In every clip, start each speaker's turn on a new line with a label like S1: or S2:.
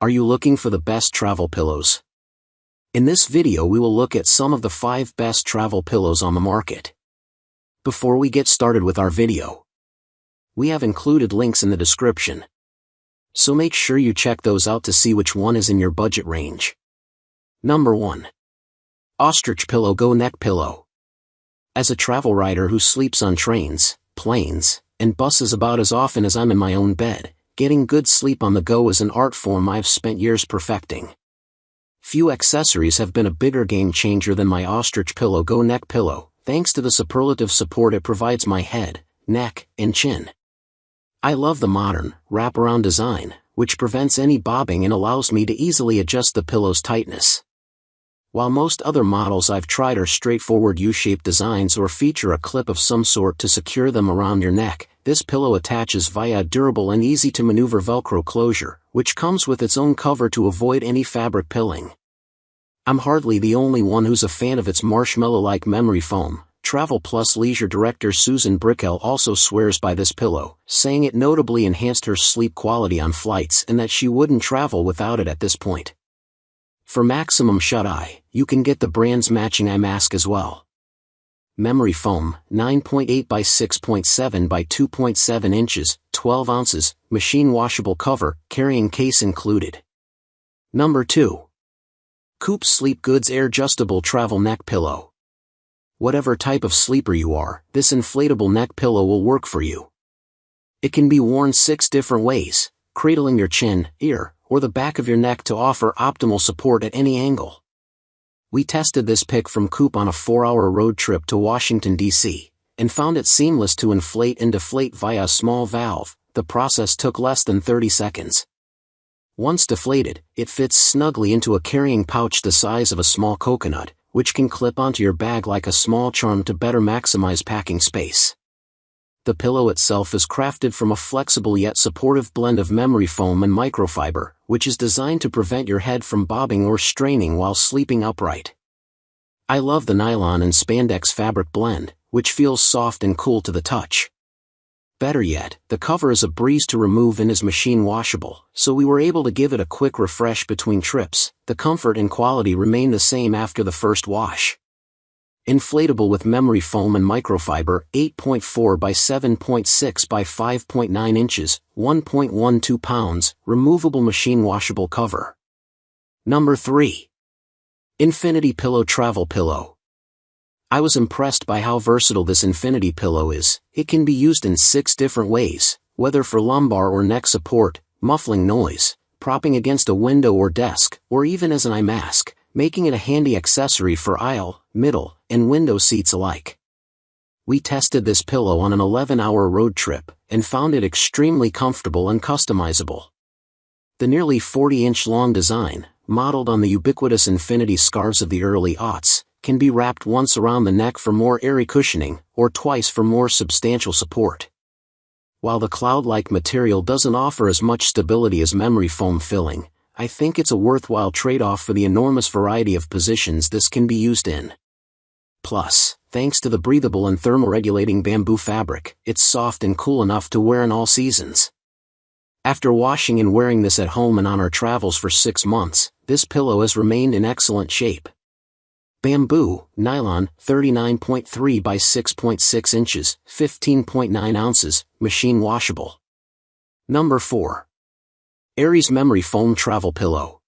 S1: Are you looking for the best travel pillows? In this video we will look at some of the 5 best travel pillows on the market. Before we get started with our video, we have included links in the description, so make sure you check those out to see which one is in your budget range. Number 1. Ostrichpillow Go Neck Pillow. As a travel writer who sleeps on trains, planes, and buses about as often as I'm in my own bed, getting good sleep on the go is an art form I've spent years perfecting. Few accessories have been a bigger game changer than my Ostrichpillow Go Neck Pillow, thanks to the superlative support it provides my head, neck, and chin. I love the modern, wraparound design, which prevents any bobbing and allows me to easily adjust the pillow's tightness. While most other models I've tried are straightforward U-shaped designs or feature a clip of some sort to secure them around your neck, this pillow attaches via a durable and easy-to-maneuver Velcro closure, which comes with its own cover to avoid any fabric pilling. I'm hardly the only one who's a fan of its marshmallow-like memory foam. Travel Plus Leisure director Susan Brickell also swears by this pillow, saying it notably enhanced her sleep quality on flights and that she wouldn't travel without it at this point. For maximum shut-eye, you can get the brand's matching eye mask as well. Memory foam, 9.8 by 6.7 by 2.7 inches, 12 ounces, machine washable cover, carrying case included. Number 2. Coop Sleep Goods AirJustable Travel Neck Pillow. Whatever type of sleeper you are, this inflatable neck pillow will work for you. It can be worn 6 different ways, cradling your chin, ear, or the back of your neck to offer optimal support at any angle. We tested this pick from Coop on a 4-hour road trip to Washington, D.C., and found it seamless to inflate and deflate via a small valve. The process took less than 30 seconds. Once deflated, it fits snugly into a carrying pouch the size of a small coconut, which can clip onto your bag like a small charm to better maximize packing space. The pillow itself is crafted from a flexible yet supportive blend of memory foam and microfiber, which is designed to prevent your head from bobbing or straining while sleeping upright. I love the nylon and spandex fabric blend, which feels soft and cool to the touch. Better yet, the cover is a breeze to remove and is machine washable, so we were able to give it a quick refresh between trips. The comfort and quality remain the same after the first wash. Inflatable with memory foam and microfiber, 8.4 by 7.6 by 5.9 inches, 1.12 pounds, removable machine washable cover. Number 3. Infinity Pillow Travel Pillow. I was impressed by how versatile this infinity pillow is. It can be used in 6 different ways, whether for lumbar or neck support, muffling noise, propping against a window or desk, or even as an eye mask, making it a handy accessory for aisle, middle, and window seats alike. We tested this pillow on an 11-hour road trip, and found it extremely comfortable and customizable. The nearly 40-inch long design, modeled on the ubiquitous infinity scarves of the early aughts, can be wrapped once around the neck for more airy cushioning, or twice for more substantial support. While the cloud-like material doesn't offer as much stability as memory foam filling, I think it's a worthwhile trade-off for the enormous variety of positions this can be used in. Plus, thanks to the breathable and thermoregulating bamboo fabric, it's soft and cool enough to wear in all seasons. After washing and wearing this at home and on our travels for 6 months, this pillow has remained in excellent shape. Bamboo, nylon, 39.3 by 6.6 inches, 15.9 ounces, machine washable. Number 4. Aeris Memory Foam Travel Pillow.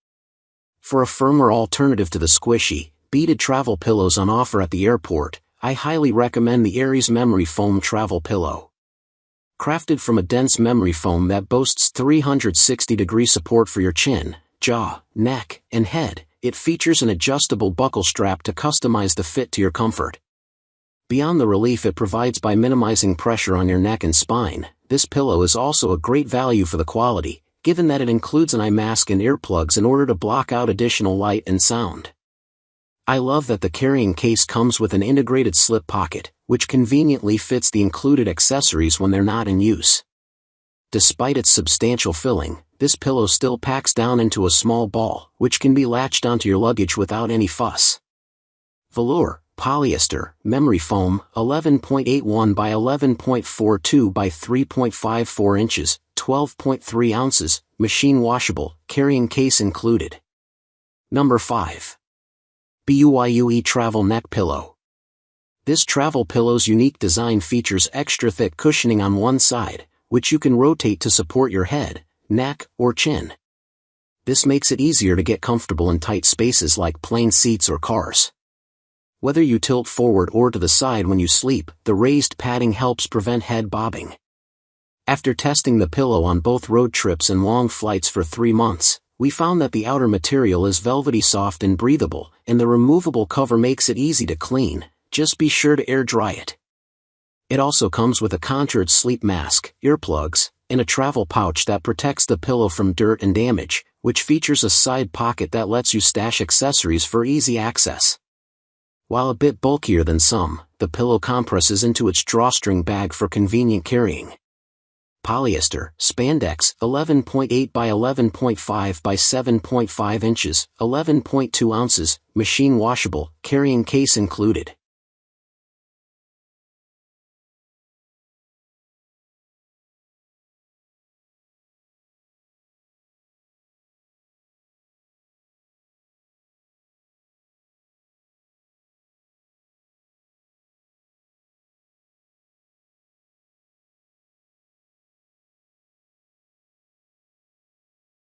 S1: For a firmer alternative to the squishy, beaded travel pillows on offer at the airport, I highly recommend the Aeris Memory Foam Travel Pillow. Crafted from a dense memory foam that boasts 360-degree support for your chin, jaw, neck, and head, it features an adjustable buckle strap to customize the fit to your comfort. Beyond the relief it provides by minimizing pressure on your neck and spine, this pillow is also a great value for the quality, given that it includes an eye mask and earplugs in order to block out additional light and sound. I love that the carrying case comes with an integrated slip pocket, which conveniently fits the included accessories when they're not in use. Despite its substantial filling, this pillow still packs down into a small ball, which can be latched onto your luggage without any fuss. Velour, polyester, memory foam, 11.81 by 11.42 by 3.54 inches, 12.3 ounces, machine washable, carrying case included. Number 5. BUYUE Travel Neck Pillow. This travel pillow's unique design features extra thick cushioning on one side, which you can rotate to support your head, neck, or chin. This makes it easier to get comfortable in tight spaces like plane seats or cars. Whether you tilt forward or to the side when you sleep, the raised padding helps prevent head bobbing. After testing the pillow on both road trips and long flights for 3 months, we found that the outer material is velvety soft and breathable, and the removable cover makes it easy to clean. Just be sure to air dry it. It also comes with a contoured sleep mask, earplugs, and a travel pouch that protects the pillow from dirt and damage, which features a side pocket that lets you stash accessories for easy access. While a bit bulkier than some, the pillow compresses into its drawstring bag for convenient carrying. Polyester, spandex, 11.8 by 11.5 by 7.5 inches, 11.2 ounces, machine washable, carrying case included.